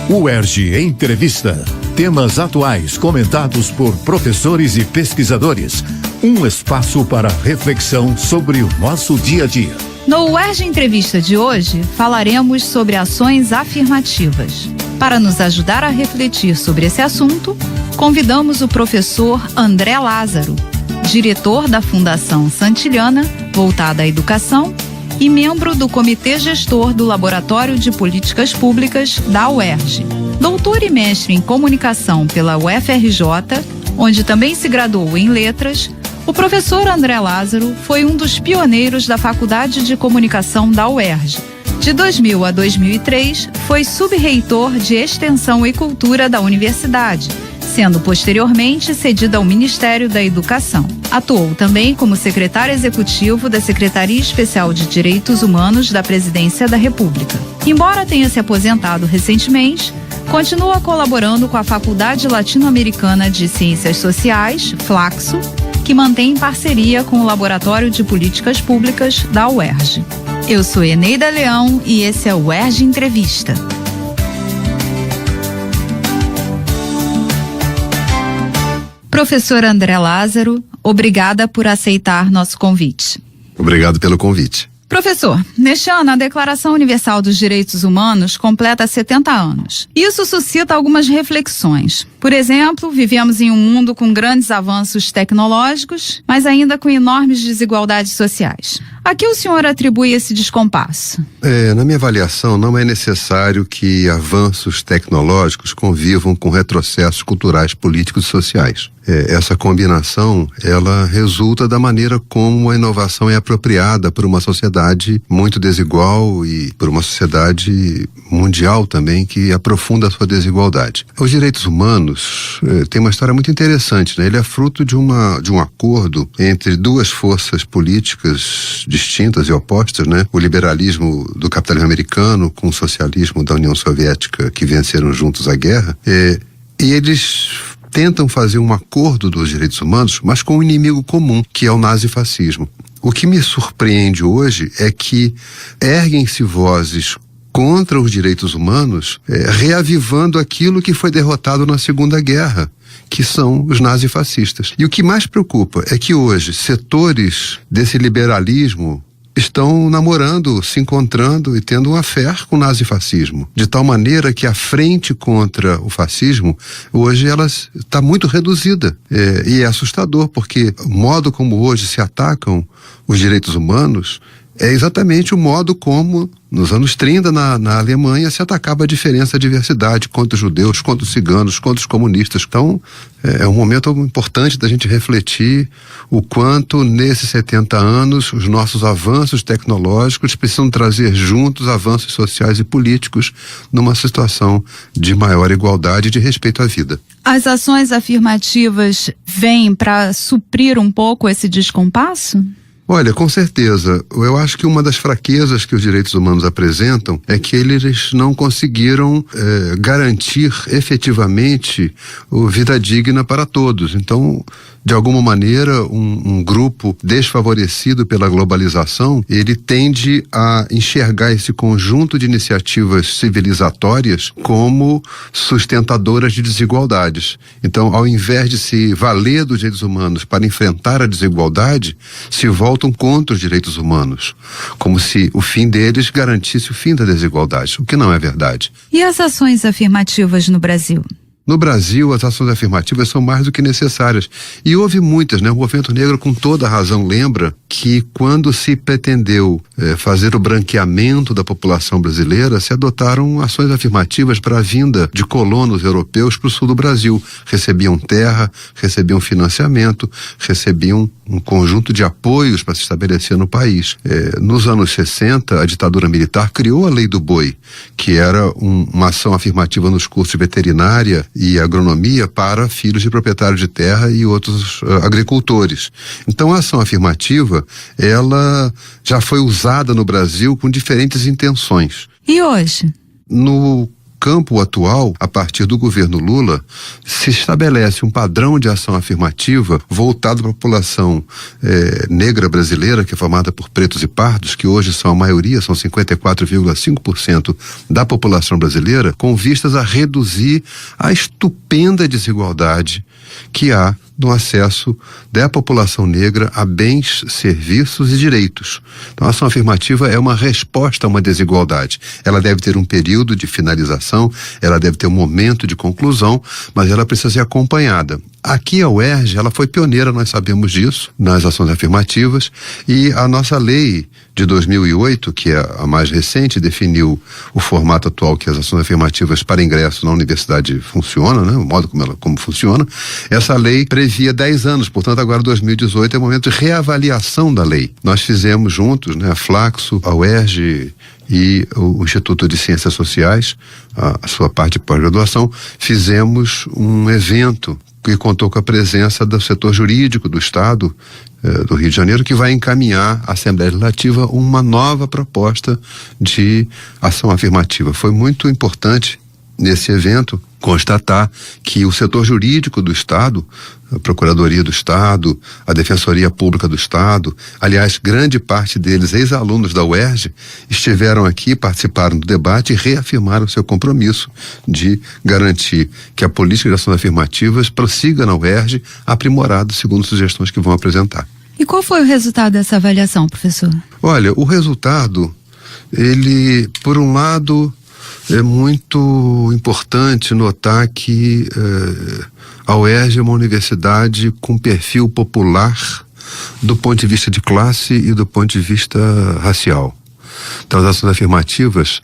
UERJ Entrevista. Temas atuais comentados por professores e pesquisadores. Um espaço para reflexão sobre o nosso dia a dia. No UERJ Entrevista de hoje, falaremos sobre ações afirmativas. Para nos ajudar a refletir sobre esse assunto, convidamos o professor André Lázaro, diretor da Fundação Santillana, voltada à educação, e membro do Comitê Gestor do Laboratório de Políticas Públicas da UERJ. Doutor e mestre em comunicação pela UFRJ, onde também se graduou em letras, o professor André Lázaro foi um dos pioneiros da Faculdade de Comunicação da UERJ. De 2000 a 2003, foi subreitor de Extensão e Cultura da Universidade, sendo posteriormente cedido ao Ministério da Educação. Atuou também como secretário executivo da Secretaria Especial de Direitos Humanos da Presidência da República. Embora tenha se aposentado recentemente, continua colaborando com a Faculdade Latino-Americana de Ciências Sociais, Flaxo, que mantém parceria com o Laboratório de Políticas Públicas da UERJ. Eu sou Eneida Leão e esse é o UERJ Entrevista. Professor André Lázaro, obrigada por aceitar nosso convite. Obrigado pelo convite. Professor, neste ano a Declaração Universal dos Direitos Humanos completa 70 anos. Isso suscita algumas reflexões. Por exemplo, vivemos em um mundo com grandes avanços tecnológicos, mas ainda com enormes desigualdades sociais. A que o senhor atribui esse descompasso? Na minha avaliação, não é necessário que avanços tecnológicos convivam com retrocessos culturais, políticos e sociais. Essa combinação, ela resulta da maneira como a inovação é apropriada por uma sociedade muito desigual e por uma sociedade mundial também que aprofunda a sua desigualdade. Os direitos humanos têm uma história muito interessante, né? Ele é fruto de um acordo entre duas forças políticas distintas e opostas, né? O liberalismo do capitalismo americano com o socialismo da União Soviética, que venceram juntos a guerra, e eles tentam fazer um acordo dos direitos humanos, mas com um inimigo comum, que é o nazifascismo. O que me surpreende hoje é que erguem-se vozes contra os direitos humanos, reavivando aquilo que foi derrotado na Segunda Guerra, que são os nazifascistas. E o que mais preocupa é que hoje setores desse liberalismo estão namorando, se encontrando e tendo uma fé com o nazifascismo, de tal maneira que a frente contra o fascismo hoje ela está muito reduzida, e é assustador, porque o modo como hoje se atacam os direitos humanos é exatamente o modo como nos anos 30 na Alemanha se atacava a diferença, a diversidade contra os judeus, contra os ciganos, contra os comunistas. Então é um momento importante da gente refletir o quanto nesses 70 anos os nossos avanços tecnológicos precisam trazer juntos avanços sociais e políticos numa situação de maior igualdade e de respeito à vida. As ações afirmativas vêm para suprir um pouco esse descompasso? Olha, com certeza. Eu acho que uma das fraquezas que os direitos humanos apresentam é que eles não conseguiram garantir efetivamente a vida digna para todos. Então, de alguma maneira, um grupo desfavorecido pela globalização, ele tende a enxergar esse conjunto de iniciativas civilizatórias como sustentadoras de desigualdades. Então, ao invés de se valer dos direitos humanos para enfrentar a desigualdade, se voltam contra os direitos humanos, como se o fim deles garantisse o fim da desigualdade, o que não é verdade. E as ações afirmativas no Brasil? No Brasil, as ações afirmativas são mais do que necessárias. E houve muitas, né? O movimento negro, com toda razão, lembra que quando se pretendeu fazer o branqueamento da população brasileira, se adotaram ações afirmativas para a vinda de colonos europeus para o sul do Brasil. Recebiam terra, recebiam financiamento, recebiam um conjunto de apoios para se estabelecer no país. Nos anos 60, a ditadura militar criou a Lei do Boi, que era uma ação afirmativa nos cursos de veterinária e agronomia para filhos de proprietários de terra e outros agricultores. Então a ação afirmativa, ela já foi usada no Brasil com diferentes intenções. E hoje? No campo atual, a partir do governo Lula, se estabelece um padrão de ação afirmativa voltado para a população negra brasileira, que é formada por pretos e pardos, que hoje são a maioria, são 54,5% da população brasileira, com vistas a reduzir a estupenda desigualdade que há no acesso da população negra a bens, serviços e direitos. Então, a ação afirmativa é uma resposta a uma desigualdade. Ela deve ter um período de finalização, ela deve ter um momento de conclusão, mas ela precisa ser acompanhada. Aqui a UERJ, ela foi pioneira, nós sabemos disso, nas ações afirmativas, e a nossa lei de 2008, que é a mais recente, definiu o formato atual que as ações afirmativas para ingresso na universidade funcionam, né? O modo como funciona. Essa lei previa 10 anos, portanto agora 2018 é o momento de reavaliação da lei. Nós fizemos juntos, né, a Flaxo, a UERJ e o Instituto de Ciências Sociais, a sua parte de pós-graduação, fizemos um evento que contou com a presença do setor jurídico do Estado do Rio de Janeiro, que vai encaminhar à Assembleia Legislativa uma nova proposta de ação afirmativa. Foi muito importante nesse evento constatar que o setor jurídico do Estado, a Procuradoria do Estado, a Defensoria Pública do Estado, aliás, grande parte deles ex-alunos da UERJ, estiveram aqui, participaram do debate e reafirmaram o seu compromisso de garantir que a política de ações afirmativas prossiga na UERJ, aprimorado segundo sugestões que vão apresentar. E qual foi o resultado dessa avaliação, professor? Olha, o resultado, ele, por um lado, é muito importante notar que a UERJ é uma universidade com perfil popular do ponto de vista de classe e do ponto de vista racial. Então, as ações afirmativas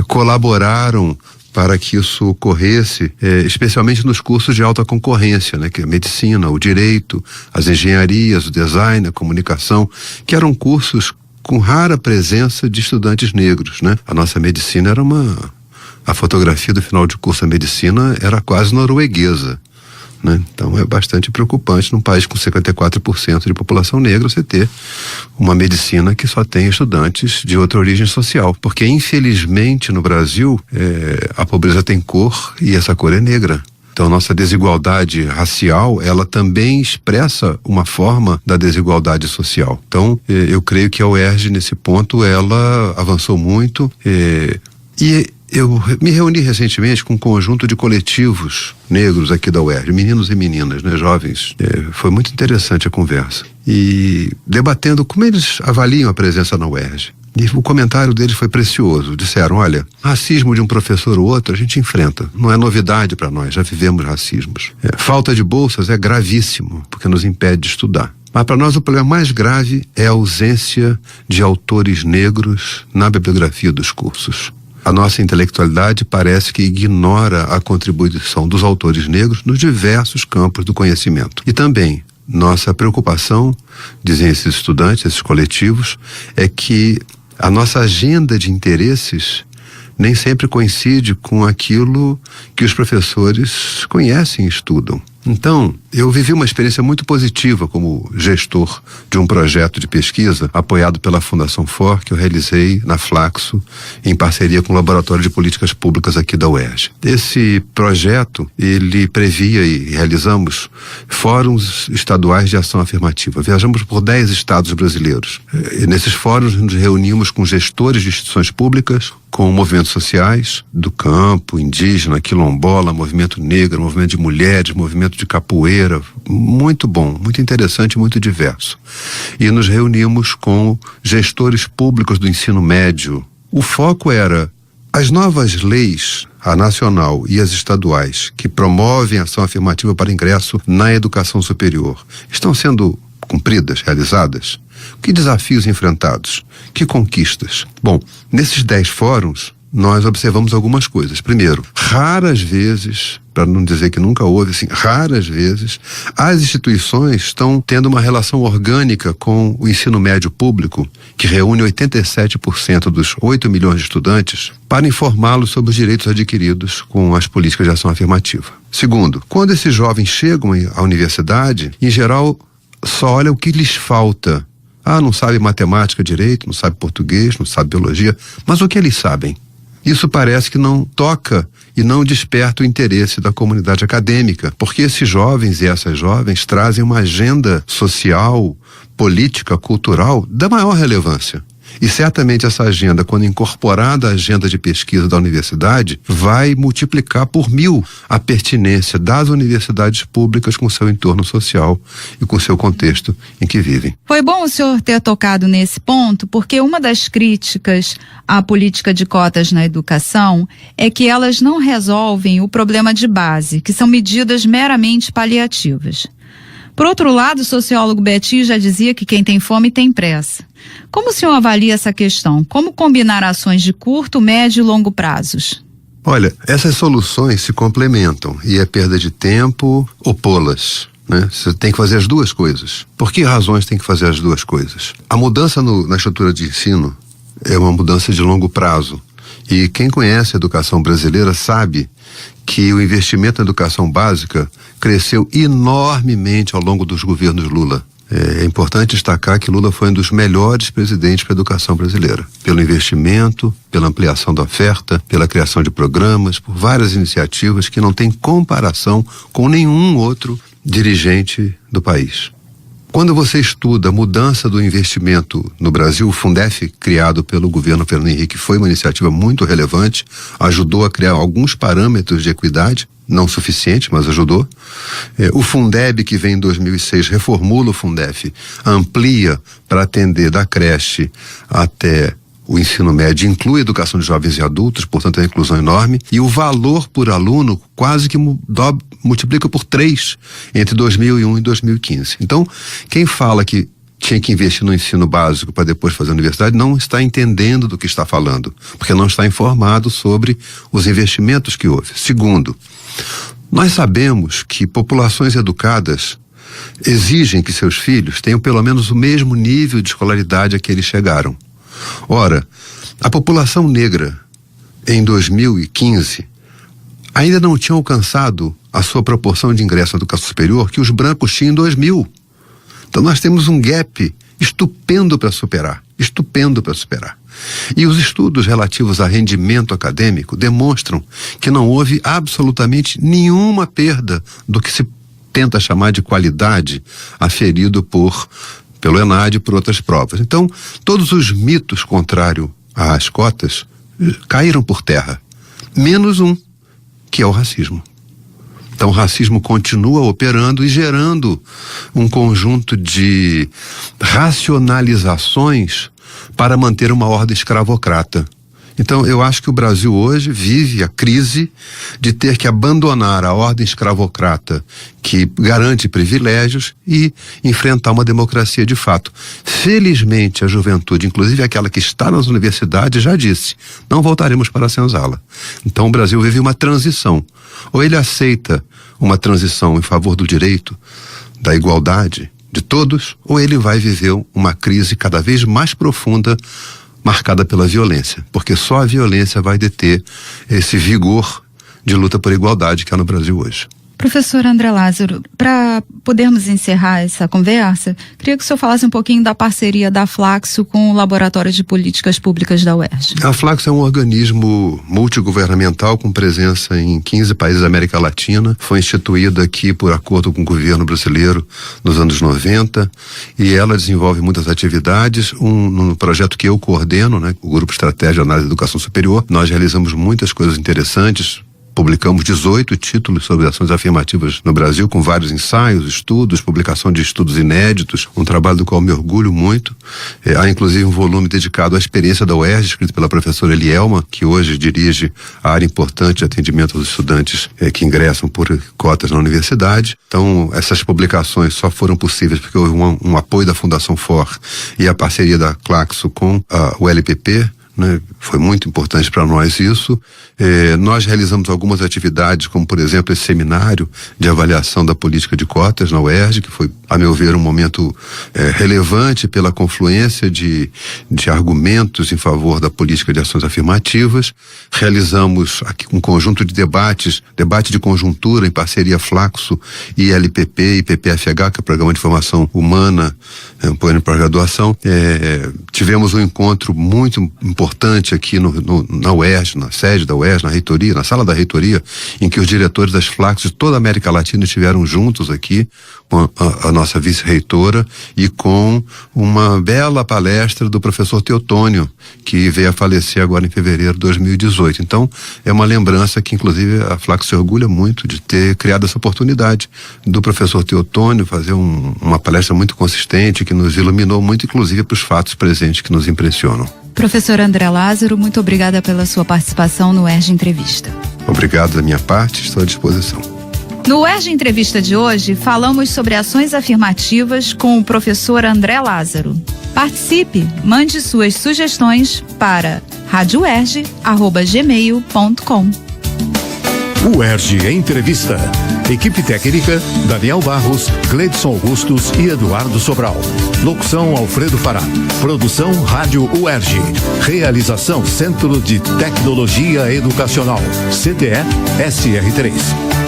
colaboraram para que isso ocorresse, especialmente nos cursos de alta concorrência, né, que é a medicina, o direito, as engenharias, o design, a comunicação, que eram cursos com rara presença de estudantes negros, né? A nossa medicina era a fotografia do final de curso da medicina era quase norueguesa, né? Então é bastante preocupante num país com 54% de população negra você ter uma medicina que só tem estudantes de outra origem social, porque infelizmente no Brasil a pobreza tem cor e essa cor é negra. Então, nossa desigualdade racial, ela também expressa uma forma da desigualdade social. Então, eu creio que a UERJ, nesse ponto, ela avançou muito. E eu me reuni recentemente com um conjunto de coletivos negros aqui da UERJ, meninos e meninas, né, jovens. Foi muito interessante a conversa. E debatendo como eles avaliam a presença na UERJ. E o comentário deles foi precioso. Disseram, olha, racismo de um professor ou outro a gente enfrenta. Não é novidade para nós, já vivemos racismos. Falta de bolsas é gravíssimo, porque nos impede de estudar. Mas para nós o problema mais grave é a ausência de autores negros na bibliografia dos cursos. A nossa intelectualidade parece que ignora a contribuição dos autores negros nos diversos campos do conhecimento. E também, nossa preocupação, dizem esses estudantes, esses coletivos, é que a nossa agenda de interesses nem sempre coincide com aquilo que os professores conhecem e estudam. Então, eu vivi uma experiência muito positiva como gestor de um projeto de pesquisa apoiado pela Fundação FOR, que eu realizei na Flaxo, em parceria com o Laboratório de Políticas Públicas aqui da UERJ. Esse projeto, ele previa e realizamos fóruns estaduais de ação afirmativa. Viajamos por 10 estados brasileiros. E nesses fóruns nos reunimos com gestores de instituições públicas, com movimentos sociais do campo, indígena, quilombola, movimento negro, movimento de mulheres, movimento de capoeira, muito bom, muito interessante, muito diverso. E nos reunimos com gestores públicos do ensino médio. O foco era as novas leis, a nacional e as estaduais, que promovem ação afirmativa para ingresso na educação superior, estão sendo cumpridas, realizadas? Que desafios enfrentados? Que conquistas? Bom, nesses 10 fóruns, nós observamos algumas coisas. Primeiro, raras vezes, para não dizer que nunca houve, assim, raras vezes, as instituições estão tendo uma relação orgânica com o ensino médio público, que reúne 87% dos 8 milhões de estudantes, para informá-los sobre os direitos adquiridos com as políticas de ação afirmativa. Segundo, quando esses jovens chegam à universidade, em geral, só olha o que lhes falta. Não sabe matemática direito, não sabe português, não sabe biologia, mas o que eles sabem? Isso parece que não toca e não desperta o interesse da comunidade acadêmica, porque esses jovens e essas jovens trazem uma agenda social, política, cultural da maior relevância. E certamente essa agenda, quando incorporada à agenda de pesquisa da universidade, vai multiplicar por 1000 a pertinência das universidades públicas com seu entorno social e com seu contexto em que vivem. Foi bom o senhor ter tocado nesse ponto, porque uma das críticas à política de cotas na educação é que elas não resolvem o problema de base, que são medidas meramente paliativas. Por outro lado, o sociólogo Betti já dizia que quem tem fome tem pressa. Como o senhor avalia essa questão? Como combinar ações de curto, médio e longo prazos? Olha, essas soluções se complementam e é perda de tempo opô-las, né? Você tem que fazer as duas coisas. Por que razões tem que fazer as duas coisas? A mudança na estrutura de ensino é uma mudança de longo prazo. E quem conhece a educação brasileira sabe que o investimento na educação básica cresceu enormemente ao longo dos governos Lula. É importante destacar que Lula foi um dos melhores presidentes para a educação brasileira. Pelo investimento, pela ampliação da oferta, pela criação de programas, por várias iniciativas que não têm comparação com nenhum outro dirigente do país. Quando você estuda a mudança do investimento no Brasil, o Fundef, criado pelo governo Fernando Henrique, foi uma iniciativa muito relevante, ajudou a criar alguns parâmetros de equidade, não suficiente, mas ajudou. O Fundeb, que vem em 2006, reformula o Fundef, amplia para atender da creche até o ensino médio, inclui a educação de jovens e adultos, portanto é uma inclusão enorme, e o valor por aluno quase que multiplica por 3 entre 2001 e 2015. Então, quem fala que tinha que investir no ensino básico para depois fazer a universidade não está entendendo do que está falando, porque não está informado sobre os investimentos que houve. Segundo, nós sabemos que populações educadas exigem que seus filhos tenham pelo menos o mesmo nível de escolaridade a que eles chegaram. Ora, a população negra em 2015 ainda não tinha alcançado a sua proporção de ingresso na educação superior que os brancos tinham em 2000. Então nós temos um gap estupendo para superar. E os estudos relativos a rendimento acadêmico demonstram que não houve absolutamente nenhuma perda do que se tenta chamar de qualidade aferido pelo ENAD e por outras provas. Então, todos os mitos contrários às cotas caíram por terra, menos um, que é o racismo. Então, o racismo continua operando e gerando um conjunto de racionalizações para manter uma ordem escravocrata. Então, eu acho que o Brasil hoje vive a crise de ter que abandonar a ordem escravocrata que garante privilégios e enfrentar uma democracia de fato. Felizmente, a juventude, inclusive aquela que está nas universidades, já disse, não voltaremos para a senzala. Então, o Brasil vive uma transição. Ou ele aceita uma transição em favor do direito, da igualdade de todos, ou ele vai viver uma crise cada vez mais profunda, marcada pela violência, porque só a violência vai deter esse vigor de luta por igualdade que há no Brasil hoje. Professor André Lázaro, para podermos encerrar essa conversa, queria que o senhor falasse um pouquinho da parceria da Flaxo com o Laboratório de Políticas Públicas da UERJ. A Flaxo é um organismo multigovernamental com presença em 15 países da América Latina. Foi instituída aqui por acordo com o governo brasileiro nos anos 90 e ela desenvolve muitas atividades. Um projeto que eu coordeno, né, o Grupo Estratégia de Análise da Educação Superior. Nós realizamos muitas coisas interessantes. Publicamos 18 títulos sobre ações afirmativas no Brasil, com vários ensaios, estudos, publicação de estudos inéditos, um trabalho do qual me orgulho muito. Há inclusive um volume dedicado à experiência da UERJ, escrito pela professora Elielma, que hoje dirige a área importante de atendimento aos estudantes que ingressam por cotas na universidade. Então, essas publicações só foram possíveis porque houve um apoio da Fundação FOR e a parceria da Claxo com o LPP, né? Foi muito importante para nós isso. Nós realizamos algumas atividades, como por exemplo esse seminário de avaliação da política de cotas na UERJ, que foi, a meu ver, um momento relevante pela confluência de argumentos em favor da política de ações afirmativas. Realizamos aqui um conjunto de debate de conjuntura em parceria Flaxo e LPP e PPFH, que é o Programa de Formação Humana, um plano para graduação. Tivemos um encontro muito importante aqui na UERJ, na sede da UERJ, na reitoria, na sala da reitoria, em que os diretores das FLACs de toda a América Latina estiveram juntos aqui, com a nossa vice-reitora e com uma bela palestra do professor Teotônio, que veio a falecer agora em fevereiro de 2018. Então, é uma lembrança que, inclusive, a FLAC se orgulha muito de ter criado essa oportunidade do professor Teotônio fazer uma palestra muito consistente, que nos iluminou muito, inclusive, para os fatos presentes que nos impressionam. Professor André Lázaro, muito obrigada pela sua participação no UERJ Entrevista. Obrigado da minha parte, estou à disposição. No UERJ Entrevista de hoje, falamos sobre ações afirmativas com o professor André Lázaro. Participe, mande suas sugestões para radiouerj@gmail.com. UERJ Entrevista. Equipe técnica: Daniel Barros, Gleidson Augustos e Eduardo Sobral. Locução: Alfredo Fará. Produção: Rádio UERJ. Realização: Centro de Tecnologia Educacional, CTE SR3.